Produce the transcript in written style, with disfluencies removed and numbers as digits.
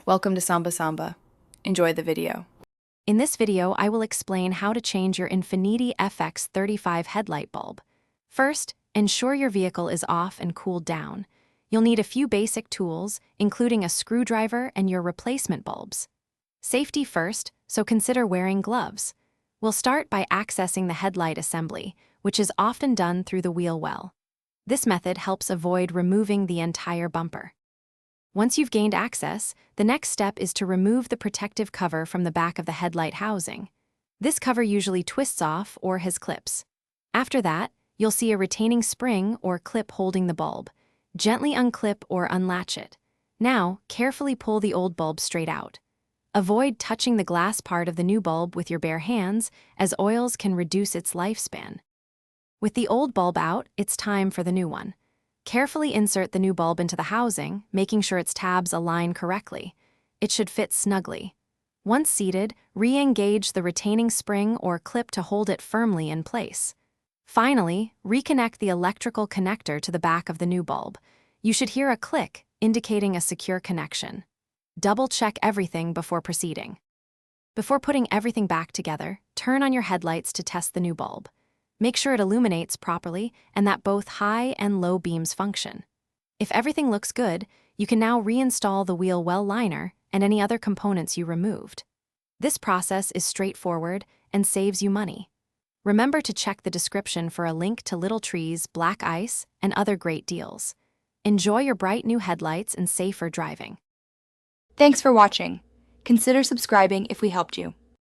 Welcome to Samba Samba. Enjoy the video. In this video, I will explain how to change your Infiniti FX35 headlight bulb. First, ensure your vehicle is off and cooled down. You'll need a few basic tools, including a screwdriver and your replacement bulbs. Safety first, so consider wearing gloves. We'll start by accessing the headlight assembly, which is often done through the wheel well. This method helps avoid removing the entire bumper. Once you've gained access, the next step is to remove the protective cover from the back of the headlight housing. This cover usually twists off or has clips. After that, you'll see a retaining spring or clip holding the bulb. Gently unclip or unlatch it. Now, carefully pull the old bulb straight out. Avoid touching the glass part of the new bulb with your bare hands, as oils can reduce its lifespan. With the old bulb out, it's time for the new one. Carefully insert the new bulb into the housing, making sure its tabs align correctly. It should fit snugly. Once seated, re-engage the retaining spring or clip to hold it firmly in place. Finally, reconnect the electrical connector to the back of the new bulb. You should hear a click, indicating a secure connection. Double-check everything before proceeding. Before putting everything back together, turn on your headlights to test the new bulb. Make sure it illuminates properly and that both high and low beams function. If everything looks good, you can now reinstall the wheel well liner and any other components you removed. This process is straightforward and saves you money. Remember to check the description for a link to Little Trees, Black Ice, and other great deals. Enjoy your bright new headlights and safer driving. Thanks for watching. Consider subscribing if we helped you.